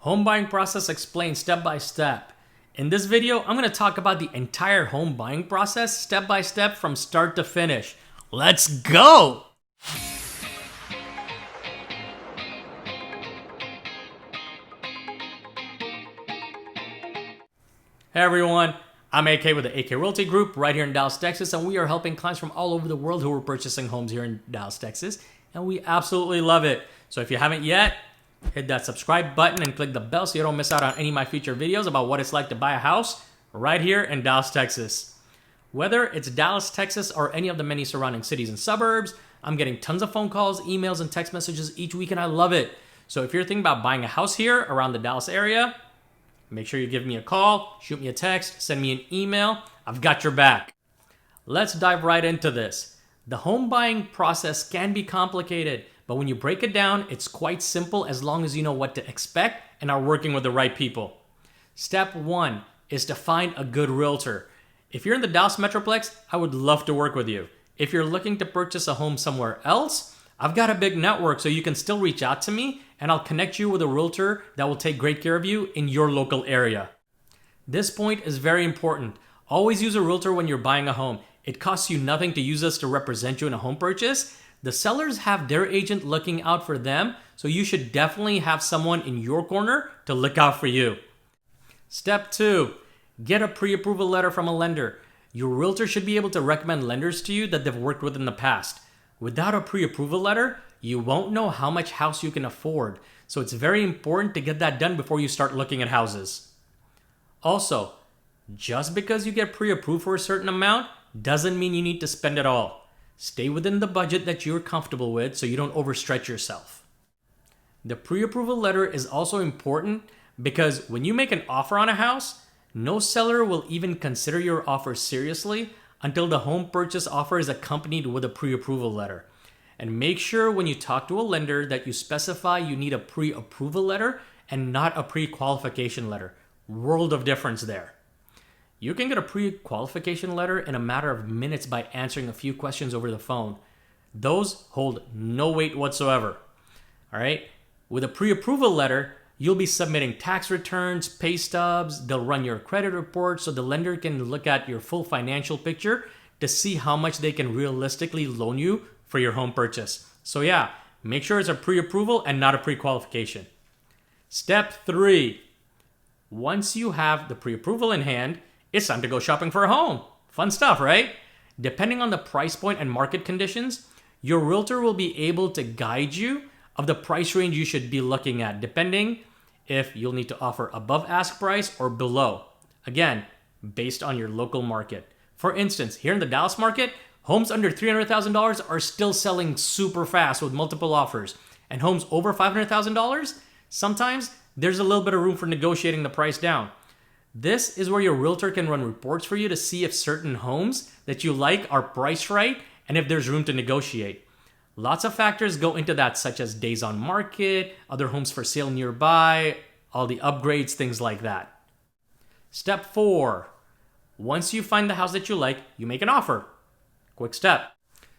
Home buying process explained step by step. In this video, I'm going to talk about the entire home buying process step by step from start to finish. Let's go! Hey everyone, I'm AK with the AK Realty Group right here in Dallas, Texas, and we are helping clients from all over the world who are purchasing homes here in Dallas, Texas, and we absolutely love it. So if you haven't yet, hit that subscribe button and click the bell so you don't miss out on any of my future videos about what it's like to buy a house right here in Dallas, Texas. Whether it's Dallas, Texas, or any of the many surrounding cities and suburbs, I'm getting tons of phone calls, emails, and text messages each week, and I love it. So if you're thinking about buying a house here around the Dallas area, make sure you give me a call, shoot me a text, send me an email. I've got your back. Let's dive right into this. The home buying process can be complicated, but when you break it down, it's quite simple as long as you know what to expect and are working with the right people. Step 1 is to find a good realtor. If you're in the Dallas Metroplex, I would love to work with you. If you're looking to purchase a home somewhere else, I've got a big network so you can still reach out to me and I'll connect you with a realtor that will take great care of you in your local area. This point is very important. Always use a realtor when you're buying a home. It costs you nothing to use us to represent you in a home purchase. The sellers have their agent looking out for them, so you should definitely have someone in your corner to look out for you. Step 2, get a pre-approval letter from a lender. Your realtor should be able to recommend lenders to you that they've worked with in the past. Without a pre-approval letter, you won't know how much house you can afford, so it's very important to get that done before you start looking at houses. Also, just because you get pre-approved for a certain amount doesn't mean you need to spend it all. Stay within the budget that you're comfortable with so you don't overstretch yourself. The pre-approval letter is also important because when you make an offer on a house, no seller will even consider your offer seriously until the home purchase offer is accompanied with a pre-approval letter. And make sure when you talk to a lender that you specify you need a pre-approval letter and not a pre-qualification letter. World of difference there. You can get a pre-qualification letter in a matter of minutes by answering a few questions over the phone. Those hold no weight whatsoever. All right? With a pre-approval letter, you'll be submitting tax returns, pay stubs, they'll run your credit report so the lender can look at your full financial picture to see how much they can realistically loan you for your home purchase. So yeah, make sure it's a pre-approval and not a pre-qualification. Step 3, once you have the pre-approval in hand, it's time to go shopping for a home. Fun stuff, right? Depending on the price point and market conditions, your realtor will be able to guide you of the price range you should be looking at, depending if you'll need to offer above ask price or below. Again, based on your local market. For instance, here in the Dallas market, homes under $300,000 are still selling super fast with multiple offers. And homes over $500,000, sometimes there's a little bit of room for negotiating the price down. This is where your realtor can run reports for you to see if certain homes that you like are priced right and if there's room to negotiate. Lots of factors go into that, such as days on market, other homes for sale nearby, all the upgrades, things like that. Step 4, once you find the house that you like, you make an offer. Quick step.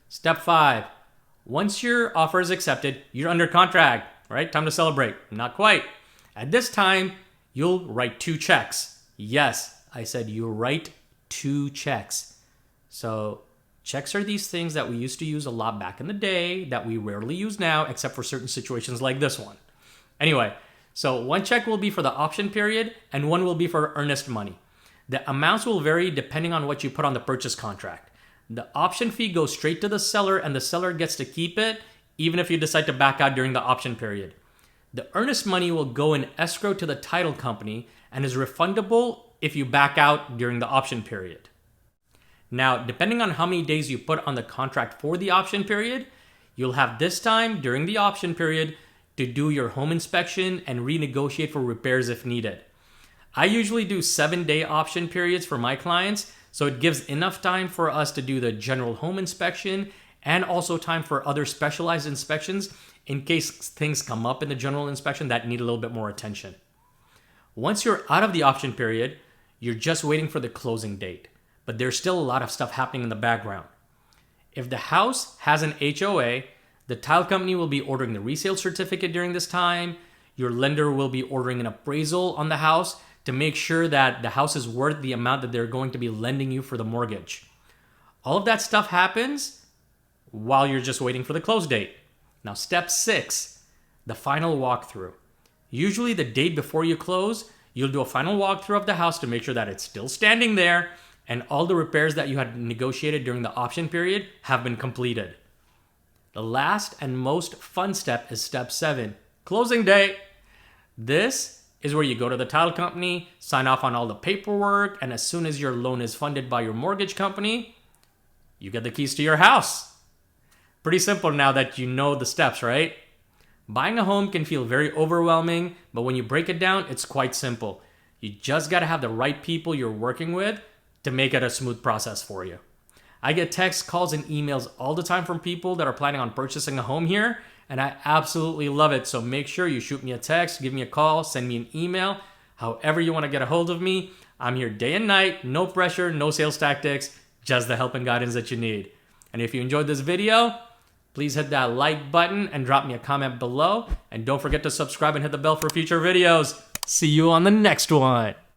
Step 5, once your offer is accepted, you're under contract, right? Time to celebrate. Not quite. At this time, you'll write 2 checks. Yes, I said you write 2 checks. So checks are these things that we used to use a lot back in the day that we rarely use now, except for certain situations like this one. Anyway, so 1 check will be for the option period and 1 will be for earnest money. The amounts will vary depending on what you put on the purchase contract. The option fee goes straight to the seller and the seller gets to keep it even if you decide to back out during the option period. The earnest money will go in escrow to the title company and is refundable if you back out during the option period. Now, depending on how many days you put on the contract for the option period, you'll have this time during the option period to do your home inspection and renegotiate for repairs if needed. I usually do 7-day option periods for my clients, so it gives enough time for us to do the general home inspection and also time for other specialized inspections in case things come up in the general inspection that need a little bit more attention. Once you're out of the option period, you're just waiting for the closing date, but there's still a lot of stuff happening in the background. If the house has an HOA, the title company will be ordering the resale certificate during this time. your lender will be ordering an appraisal on the house to make sure that the house is worth the amount that they're going to be lending you for the mortgage. All of that stuff happens while you're just waiting for the close date. Now, step 6, the final walkthrough. Usually the date before you close, you'll do a final walkthrough of the house to make sure that it's still standing there and all the repairs that you had negotiated during the option period have been completed. The last and most fun step is step 7, closing day. This is where you go to the title company, sign off on all the paperwork, and as soon as your loan is funded by your mortgage company, you get the keys to your house. Pretty simple now that you know the steps, right? Buying a home can feel very overwhelming, but when you break it down, it's quite simple. You just gotta have the right people you're working with to make it a smooth process for you. I get texts, calls, and emails all the time from people that are planning on purchasing a home here, and I absolutely love it. So make sure you shoot me a text, give me a call, send me an email, however you want to get a hold of me. I'm here day and night, no pressure, no sales tactics, just the help and guidance that you need. And if you enjoyed this video, please hit that like button and drop me a comment below. And don't forget to subscribe and hit the bell for future videos. See you on the next one.